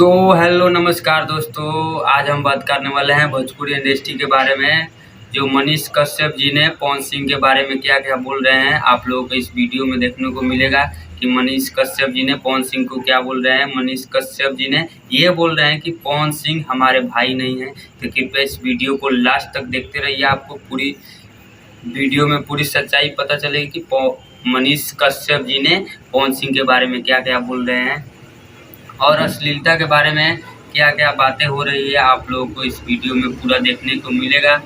Hello नमस्कार दोस्तों, आज हम बात करने वाले हैं भोजपुरी इंडस्ट्री के बारे में। जो मनीष कश्यप जी ने पवन सिंह के बारे में क्या क्या बोल रहे हैं, आप लोगों को इस वीडियो में देखने को मिलेगा कि मनीष कश्यप जी ने पवन सिंह को क्या बोल रहे हैं। मनीष कश्यप जी ने ये बोल रहे हैं कि पवन सिंह हमारे भाई नहीं है। तो कृपया इस वीडियो को लास्ट तक देखते रहिए, आपको पूरी वीडियो में पूरी सच्चाई पता चलेगी कि मनीष कश्यप जी ने पवन सिंह के बारे में क्या क्या बोल रहे हैं और अश्लीलता के बारे में क्या क्या बातें हो रही है। आप लोगों को इस वीडियो में पूरा देखने को मिलेगा।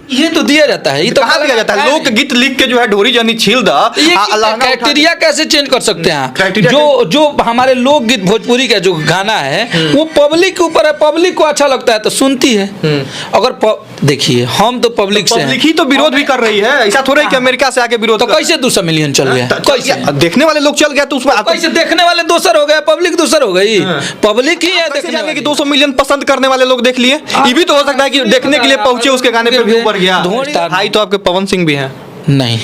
ये तो दिया जाता है, ये तो कहाँ दिया जाता है? लोक गीत लिख के जो है ढोरी जानी छील दा। क्राइटेरिया कैसे चेंज कर सकते हैं? जो हमारे लोक गीत भोजपुरी का जो गाना है वो पब्लिक के ऊपर है, पब्लिक को अच्छा लगता है तो सुनती है। अगर देखिए हम तो पब्लिक से पब्लिक ही तो विरोध भी कर रही है, ऐसा थोड़ा कि अमेरिका से आके विरोध। तो कैसे 200 मिलियन चल गया? कैसे देखने वाले लोग चल गया तो उसमें कैसे देखने वाले दूसर हो गया, पब्लिक दूसर हो गई। पब्लिक ही है देखने वाले कि 200 मिलियन पसंद करने वाले लोग देख लिए। ये भी तो हो सकता है कि देखने के लिए पहुंचे, उसके गाने पे व्यू बढ़ गया। भाई तो आपके पवन सिंह भी हैं? नहीं,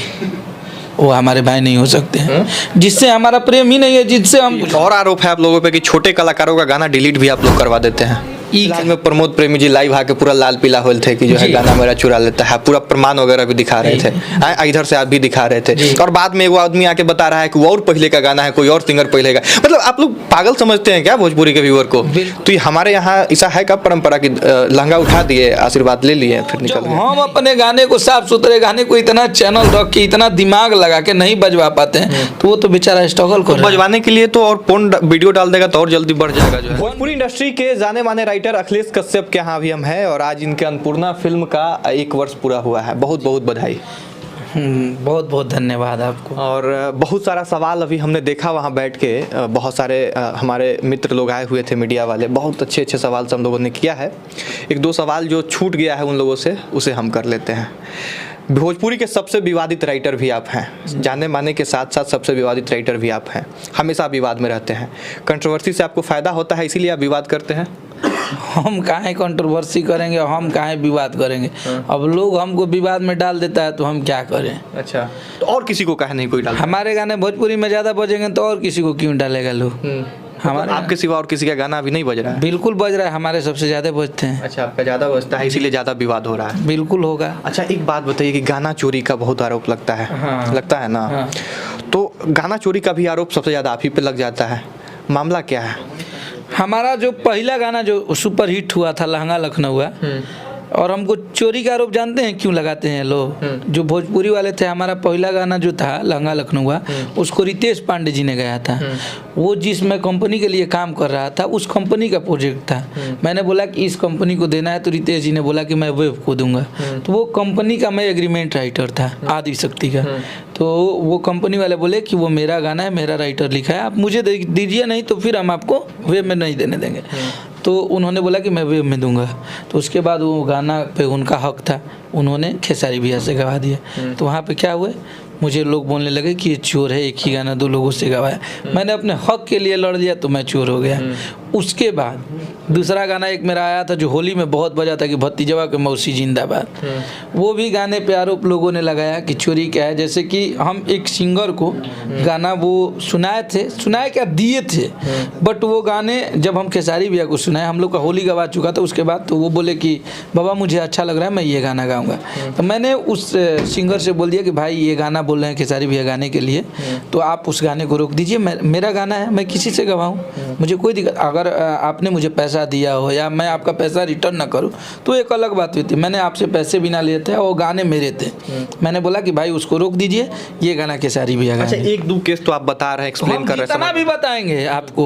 वो हमारे भाई नहीं हो सकते हैं, जिससे हमारा प्रेम ही नहीं है, जिससे हम। और आरोप है आप लोगों पे कि छोटे कलाकारों का गाना डिलीट भी आप लोग करवा देते हैं। फिलहाल में प्रमोद प्रेमी जी लाइव आके पूरा लाल पीला होल थे कि जो है गाना मेरा चुरा लेता है, पूरा प्रमाण वगैरह भी दिखा रहे थे। इधर से आप भी दिखा रहे थे और बाद में वो आदमी आके बता रहा है कि वो और पहले का गाना है, कोई और सिंगर पहले का। मतलब आप लोग पागल समझते हैं क्या भोजपुरी के व्यूअर को? तो ये हमारे यहाँ ऐसा है का परंपरा की लहंगा उठा दिए, आशीर्वाद ले लिए, फिर निकल गए। हम अपने गाने को, साफ सुथरे गाने को इतना चैनल रख के, इतना दिमाग लगा के नहीं बजवा पाते हैं तो वो तो बेचारा स्ट्रगल कर। बजवाने के लिए तो और फोन वीडियो डाल देगा तो और जल्दी बढ़ जाएगा। जो है भोजपुरी इंडस्ट्री के जाने माने राइटर अखिलेश कश्यप के यहाँ भी हम हैं और आज इनके अन्नपूर्णा फिल्म का 1 वर्ष पूरा हुआ है। बहुत बहुत बधाई। बहुत बहुत धन्यवाद आपको। और बहुत सारा सवाल अभी हमने देखा वहाँ बैठ के, बहुत सारे हमारे मित्र लोग आए हुए थे, मीडिया वाले, बहुत अच्छे अच्छे सवाल से हम लोगों ने किया है। 1-2 सवाल जो छूट गया है उन लोगों से, उसे हम कर लेते हैं। भोजपुरी के सबसे विवादित राइटर भी आप हैं, जाने माने के साथ साथ सबसे विवादित राइटर भी आप हैं, हमेशा विवाद में रहते हैं। कंट्रोवर्सी से आपको फ़ायदा होता है इसीलिए आप विवाद करते हैं? हम काहे कंट्रोवर्सी करेंगे, हम काहे विवाद करेंगे? अब लोग हमको विवाद में डाल देता है तो हम क्या करें? अच्छा, तो और किसी को काहे नहीं कोई डाल? हमारे गाने भोजपुरी में ज़्यादा बजेंगे तो और किसी को क्यों डालेगा लोग? हमारे आपके सिवा और किसी का गाना अभी नहीं बज रहा है? बिल्कुल बज रहा है, हमारे सबसे ज़्यादा बजते हैं। अच्छा, आपका ज़्यादा बजता है इसीलिए ज़्यादा विवाद हो रहा है? बिल्कुल होगा। अच्छा, एक बात बताइए कि गाना चोरी का बहुत आरोप लगता है। हाँ। लगता है ना? हाँ। तो गाना चोरी का भी आरोप सबसे ज़्यादा आप ही पे लग जाता है, मामला क्या है? हमारा जो पहला गाना जो सुपर हिट हुआ था, लहंगा लखनऊ, और हमको चोरी का आरोप जानते हैं क्यों लगाते हैं लोग? जो भोजपुरी वाले थे, हमारा पहला गाना जो था लहंगा लखनऊ, उसको रितेश पांडे जी ने गाया था। वो जिसमें कंपनी के लिए काम कर रहा था, उस कंपनी का प्रोजेक्ट था। मैंने बोला कि इस कंपनी को देना है तो रितेश जी ने बोला कि मैं वेब को दूंगा। तो वो कंपनी का मैं एग्रीमेंट राइटर था, आदि शक्ति का। तो वो कंपनी वाले बोले कि वो मेरा गाना है, मेरा राइटर लिखा है, आप मुझे दीजिए, नहीं तो फिर हम आपको वेब में नहीं देने देंगे। तो उन्होंने बोला कि मैं वेब में दूंगा। तो उसके बाद वो गाना पे उनका हक था, उन्होंने खेसारी भैया से गवा दिया। तो वहाँ पे क्या हुए, मुझे लोग बोलने लगे कि ये चोर है, एक ही गाना 2 लोगों से गवाया। मैंने अपने हक के लिए लड़ लिया तो मैं चोर हो गया। उसके बाद दूसरा गाना एक मेरा आया था जो होली में बहुत बजा था कि भतीजवा के मौसी जिंदाबाद। वो भी गाने पे आरोप लोगों ने लगाया कि चोरी क्या है। जैसे कि हम एक सिंगर को गाना वो सुनाए क्या दिए थे, बट वो गाने जब हम खेसारी भैया को सुनाए, हम लोग का होली गवा चुका था, उसके बाद तो वो बोले कि बाबा मुझे अच्छा लग रहा है, मैं ये गाना गाऊंगा। तो मैंने उस सिंगर से बोल दिया कि भाई ये गाना बोल रहे हैं खेसारी भैया गाने के लिए, तो आप उस गाने को रोक दीजिए, मेरा गाना है, मैं किसी से गवाऊँ, मुझे कोई दिक्कत। अगर आपने मुझे पैसा दिया हो या मैं आपका पैसा रिटर्न ना करूं तो एक अलग बात हुई थी। मैंने आपसे पैसे भी ना लिए थे और गाने मेरे थे। मैंने बोला कि भाई उसको रोक दीजिए, ये गाना खेसारी भैया गाने। अच्छा, 1-2 केस तो आप बता रहे हैं, एक्सप्लेन कर रहे हैं। जितना भी बताएंगे आपको,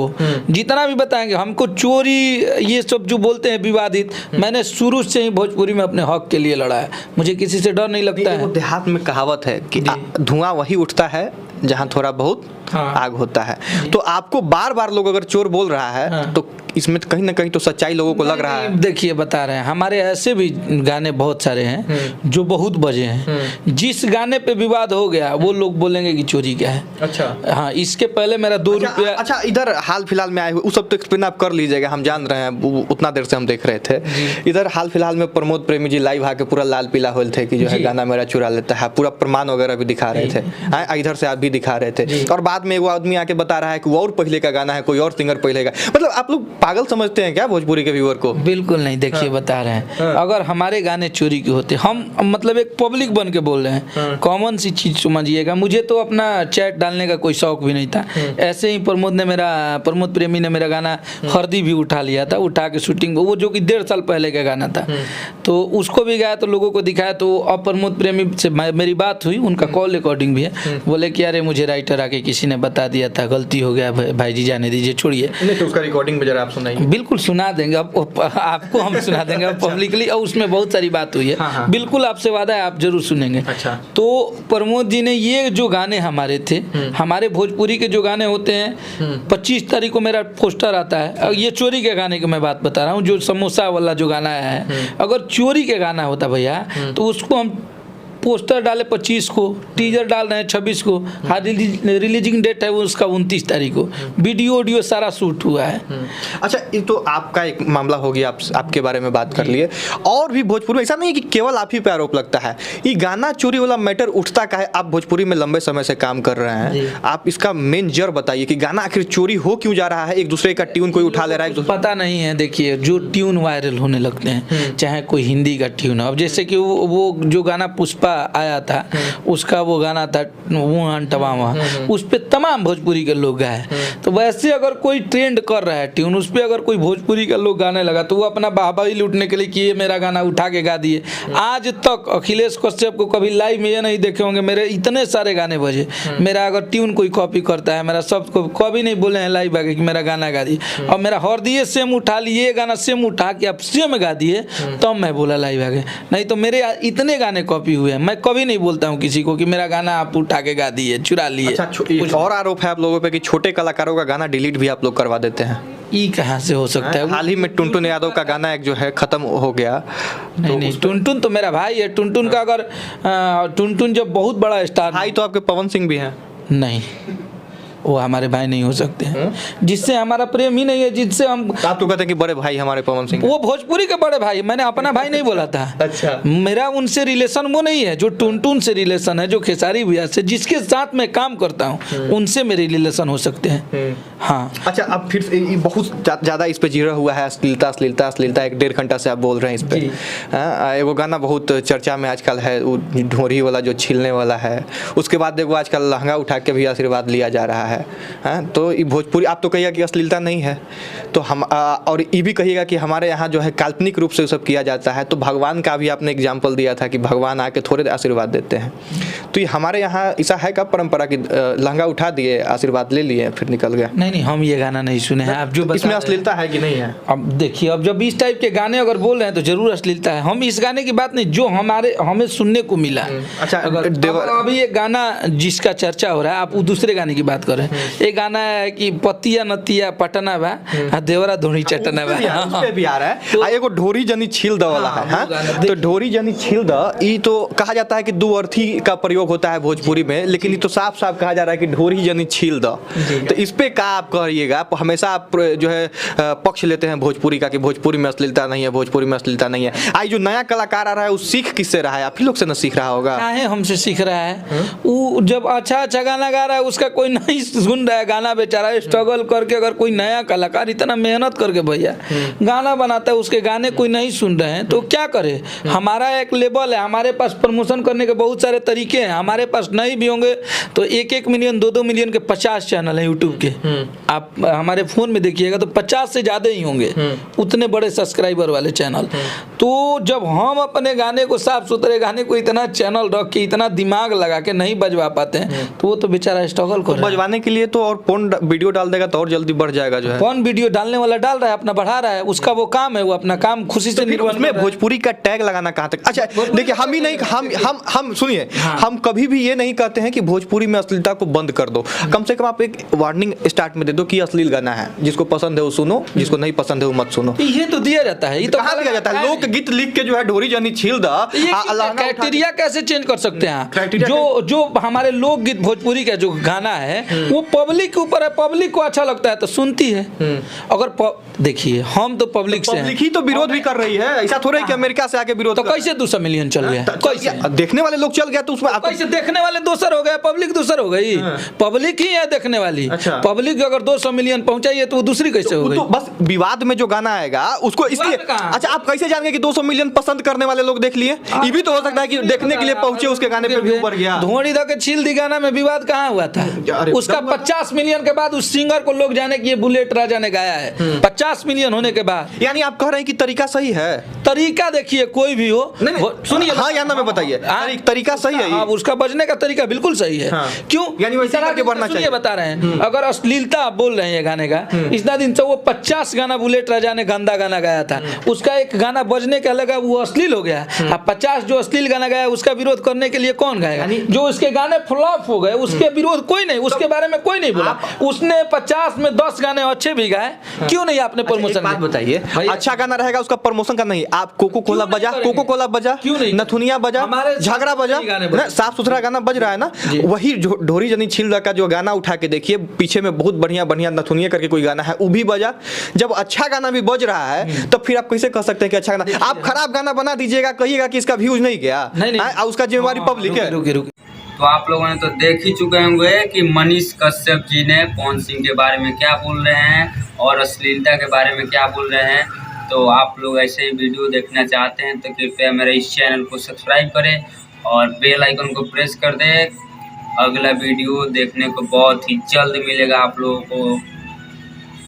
जितना भी बताएंगे, हमको चोरी ये सब जो बोलते हैं विवादित, मैंने शुरू से ही भोजपुरी में अपने हक के लिए लड़ा है, मुझे किसी से डर नहीं लगता है। देहात में कहावत है कि धुआं वही उठता है जहाँ थोड़ा बहुत आग होता है। तो आपको बार बार लोग अगर चोर बोल रहा है तो इसमें कहीं ना कहीं तो सच्चाई लोगों को लग रहा है। देखिए बता रहे हैं, हमारे ऐसे भी गाने बहुत सारे हैं जो बहुत बजे हैं, जिस गाने पे विवाद हो गया वो लोग बोलेंगे कि चोरी क्या है। अच्छा, हाँ, इसके पहले मेरा 2 रुपया। अच्छा, इधर हाल फिलहाल में आए हुए उस सब तो एक्सप्लेन आप कर लीजिएगा, हम जान रहे हैं, उतना देर से हम देख रहे थे। इधर हाल फिलहाल में प्रमोद प्रेमी जी लाइव आके पूरा लाल पीला होल थे कि जो है गाना मेरा चुरा लेता है, पूरा प्रमाण वगैरह भी दिखा रहे थे। इधर से आप भी दिखा रहे थे और बाद में वो आदमी आके बता रहा है कि वो और पहले का गाना है, कोई और सिंगर पहले का। मतलब आप लोग पागल समझते हैं क्या भोजपुरी के व्यूअर को? बिल्कुल नहीं, देखिए बता रहे हैं, अगर हमारे गाने चोरी के होते, हम मतलब एक पब्लिक बन के बोल रहे हैं, कॉमन सी चीज समझिएगा। मुझे तो अपना चैट डालने का कोई शौक भी नहीं था, ऐसे ही प्रमोद प्रेमी ने मेरा गाना हरदी भी उठा लिया था, उठा के शूटिंग, वो जो कि 1.5 साल पहले का गाना था, तो उसको भी गाया, तो लोगों को दिखाया। तो अब प्रमोद प्रेमी से मेरी बात हुई, उनका कॉल रिकॉर्डिंग भी है, बोले कि अरे मुझे राइटर आके किसी ने बता दिया था, गलती हो गया भाई जी, जाने दीजिए, छोड़िए। नहीं तो उसका रिकॉर्डिंग में जरा आप सुनाइए। बिल्कुल सुना देंगे, आपको हम सुना देंगे पब्लिकली, और उसमें बहुत सारी बात हुई है। बिल्कुल आपसे वादा है, आप जरूर सुनेंगे। अच्छा। तो प्रमोद जी ने ये जो गाने हमारे थे, हमारे भोजपुरी के जो गाने होते हैं, 25 तारीख को मेरा पोस्टर आता है, ये चोरी के गाने की मैं बात बता रहा हूँ, जो समोसा वाला जो गाना है, अगर चोरी के गाना होता भैया तो उसको हम पोस्टर डाले 25 को, टीजर डाल रहे हैं 26 को, रिलीजिंग डेट है वो उसका 29 तारीख को, वीडियो ऑडियो सारा शूट हुआ है। अच्छा, ये तो आपका एक मामला हो गया, आपके बारे में बात कर लिए। और भी भोजपुरी में ऐसा नहीं है कि केवल आप ही पे आरोप लगता है, ये गाना चोरी वाला मैटर उठता का है? आप भोजपुरी में लंबे समय से काम कर रहे हैं, आप इसका मेन जड़ बताइए कि गाना आखिर चोरी हो क्यों जा रहा है? एक दूसरे का ट्यून कोई उठा ले रहा है, पता नहीं है। देखिए, जो ट्यून वायरल होने लगते हैं, चाहे कोई हिंदी का ट्यून हो, अब जैसे कि वो जो गाना पुष्पा आया था, उसका वो गाना था वुहान टवामा, उस पे तमाम भोजपुरी के लोग गाए। तो वैसे अगर कोई ट्रेंड कर रहा है ट्यून, उस पे अगर कोई भोजपुरी का लोग गाने लगा, तो वो अपना वाहवाही लूटने के लिए कि ये मेरा गाना उठा के गा दिए। आज तक अखिलेश कश्यप को कभी लाइव में ये नहीं देखे होंगे, मेरे इतने सारे गाने बजे, मेरा अगर ट्यून कोई कॉपी करता है, मेरा शब्द को कभी नहीं बोले हैं लाइव आके कि मेरा गाना गा दिए, और मेरा हरदिए सेम उठा लिए, गाना सेम उठा के आप सेम गा दिए, तब मैं बोला लाइव आके, नहीं तो मेरे इतने गाने कॉपी हुए हैं। मैं कभी नहीं बोलता हूँ किसी को कि मेरा गाना आप उठा के गा दिए, चुरा लिए। अच्छा, कुछ और आरोप है आप लोगों पे कि छोटे कलाकारों का गाना डिलीट भी आप लोग करवा देते हैं। ये कहाँ से हो सकता है? हाल ही में टुनटुन यादव का गाना एक जो है खत्म हो गया। नहीं, टुनटुन तो मेरा भाई है। टुनटुन का अगर टुनटुन जब बहुत बड़ा स्टार, भाई तो आपके पवन सिंह भी हैं। नहीं, वो हमारे भाई नहीं हो सकते हैं, जिससे हमारा प्रेम ही नहीं है, जिससे हम। आप तो कहते हैं कि बड़े भाई हमारे पवन सिंह, वो भोजपुरी के बड़े भाई, मैंने अपना भाई नहीं बोला था। अच्छा। मेरा उनसे रिलेशन वो नहीं है जो टुनटुन से रिलेशन है, जो खेसारी भैया से, जिसके साथ मैं काम करता हूँ, उनसे मेरे रिलेशन हो सकते हैं। हाँ। अच्छा, अब फिर से बहुत ज़्यादा इस पे जीरा हुआ है, अश्लीलता 1.5 घंटा से आप बोल रहे हैं इस पे। वो गाना बहुत चर्चा में आजकल है, ढोरी वाला जो छीलने वाला है, उसके बाद देखो आजकल लहंगा उठा के भी आशीर्वाद लिया जा रहा है। तो ये भोजपुरी, आप तो कहिएगा कि अश्लीलता नहीं है, तो हम और ये भी कहिएगा कि हमारे यहाँ जो है काल्पनिक रूप से सब किया जाता है। तो भगवान का भी आपने एग्जाम्पल दिया था कि भगवान आके थोड़े आशीर्वाद देते हैं, तो ये हमारे यहाँ ऐसा है का परंपरा कि लहंगा उठा दिए, आशीर्वाद ले लिए, फिर निकल गया? नहीं, हम ये गाना नहीं सुने हैं। आप जो इसमें अश्लीलता है कि नहीं है? अब देखिए, अब जब इस टाइप के गाने अगर बोल रहे हैं तो जरूर अश्लीलता है। हम इस गाने की बात नहीं, जो हमें सुनने को मिला। अच्छा, अभी एक गाना जिसका चर्चा हो रहा है, आप दूसरे गाने की बात कर रहे हैं। एक गाना है कि पतिया नतिया पटना बा, देवरा धोनी चटना बा, उस पे भी आ रहा है। तो एगो ढोरी जनी छील द वाला है। तो ढोरी जनी छील द, ये तो कहा जाता है कि दो अर्थी का प्रयोग होता है भोजपुरी में, लेकिन ये तो साफ साफ कहा जा रहा है कि ढोरी जनी छील द। तो इस पे क्या आप कहिएगा? हमेशा आप जो है पक्ष लेते हैं भोजपुरी का कि भोजपुरी में अश्लीलता नहीं है, भोजपुरी में अश्लीलता नहीं है। आज जो नया कलाकार आ रहा है वो सीख किससे रहा है? आप ही लोग से न सीख रहा होगा? हमसे सीख रहा है। वो जब अच्छा गाना गा रहा है, उसका कोई नहीं सुन रहा है गाना, बेचारा स्ट्रगल करके, अगर कोई नया कलाकार इतना मेहनत करके भैया गाना बनाता है, उसके गाने कोई नहीं सुन रहे हैं, तो क्या करे? हमारा एक लेवल है, हमारे पास प्रमोशन करने के बहुत सारे तरीके हैं। हमारे पास नहीं भी होंगे तो 1-1 मिलियन 2-2 मिलियन के 50 चैनल हैं यूट्यूब के। आप हमारे फोन में देखिएगा तो 50 से ज्यादा ही होंगे, उतने बड़े सब्सक्राइबर वाले चैनल। तो जब हम अपने गाने को, साफ सुथरे गाने को इतना चैनल रख के, इतना दिमाग लगा के नहीं बजवा पाते हैं, तो वो तो बेचारा स्ट्रगल कर रहा है। बजवाने के लिए तो और फोन वीडियो डाल देगा तो और जल्दी बढ़ जाएगा। जो है कौन वीडियो डालने वाला डाल रहा है, अपना बढ़ा रहा है, उसका वो काम है, वो अपना काम खुशी से निर्वहन में। भोजपुरी का टैग लगाना कहाँ तक? अच्छा देखिए, हम ही नहीं, हम सुनिए, हम कभी भी ये नहीं कहते हैं कि भोजपुरी में अश्लीलता को बंद कर दो। कम से कम आप एक वार्निंग स्टार्ट में दे दो कि अश्लील गाना है, जिसको पसंद है वो सुनो, जिसको नहीं पसंद है वो मत सुनो। ये तो दिया जाता है, ये तो कहाँ दिया जाता है? लोक गीत लिख के जो है ढोरी जानी छील दा, क्राइटेरिया कैसे चेंज कर सकते हैं? जो हमारे लोकगीत भोजपुरी का जो गाना है, वो पब्लिक के ऊपर है, पब्लिक को अच्छा लगता है तो सुनती है। अगर देखिए हम तो पब्लिक से पब्लिक ही तो विरोध भी कर रही है, ऐसा थोड़ा है कि अमेरिका से आके विरोध तो कैसे 200 मिलियन चल गया? कैसे देखने वाले लोग चल गया तो उसमें कैसे देखने वाले दूसर हो गए, पब्लिक दूसर हो गई? पब्लिक ही है देखने वाली। पब्लिक अगर 200 मिलियन पहुंचाइए तो वो दूसरी कैसे हो गई? तो बस विवाद में जो गाना आएगा उसको इसलिए अच्छा आप कैसे जानेंगे कि 200 मिलियन पसंद करने वाले लोग देख लिए? ये भी तो हो सकता है कि देखने के लिए पहुंचे उसके गाने पे व्यू बढ़ गया। धोनी दा के छील दी गाना में विवाद कहाँ हुआ था? उसका 50 मिलियन के बाद उस सिंगर को लोग जाने कि ये बुलेट राजा ने गाया है, 50 मिलियन होने के बाद। यानी आप कह रहे हैं कि तरीका सही है? तरीका देखिए कोई भी हो, सुनिए हाँ या ना में बताइए, तरीका सही है? हाँ, उसका बजने का तरीका बिल्कुल सही है। क्यों? यानी वैसे आगे बढ़ना चाहिए। बता रहे हैं अगर अश्लीलता आप बोल रहे हैं गाने का, इतना दिन से वो 50 गाना बुलेट राजा ने गंदा गाना गाया था, उसका एक गाना बजने का लगा वो अश्लील हो गया। अब 50 जो अश्लील गाना गाया उसका विरोध करने के लिए कौन गाएगा? जो उसके गाने फ्लॉप हो गए उसके विरोध कोई नहीं, उसके बारे में कोई नहीं बोला। उसने 50 में 10 गाने अच्छे भी गाए, क्यों नहीं आपने प्रमोशन? बात बताइए, अच्छा गाना रहेगा उसका प्रमोशन का नहीं? आप कोको कोला बजा, कोको कोला बजा, क्यों नहीं? नथुनिया बजा, झगड़ा बजा, साफ सुथरा गाना बज रहा है ना। वही ढोरी जनी छील का जो गाना उठा के देखिए, पीछे में बहुत बढ़िया बढ़िया नथुनिया करके कोई गाना है वो भी बजा। जब अच्छा गाना भी बज रहा है तो फिर आप कैसे कह सकते हैं कि अच्छा गाना? आप खराब गाना बना दीजिएगा, कहिएगा कि इसका व्यूज नहीं गया, उसका जिम्मेवारी पब्लिक है। तो आप लोगों ने तो देख ही चुके होंगे कि मनीष कश्यप जी ने पवन सिंह के बारे में क्या बोल रहे हैं और अश्लीलता के बारे में क्या बोल रहे हैं। तो आप लोग ऐसे ही वीडियो देखना चाहते हैं तो कृपया मेरे इस चैनल को सब्सक्राइब करें और बेल आइकन को प्रेस कर दें। अगला वीडियो देखने को बहुत ही जल्द मिलेगा आप लोगों को।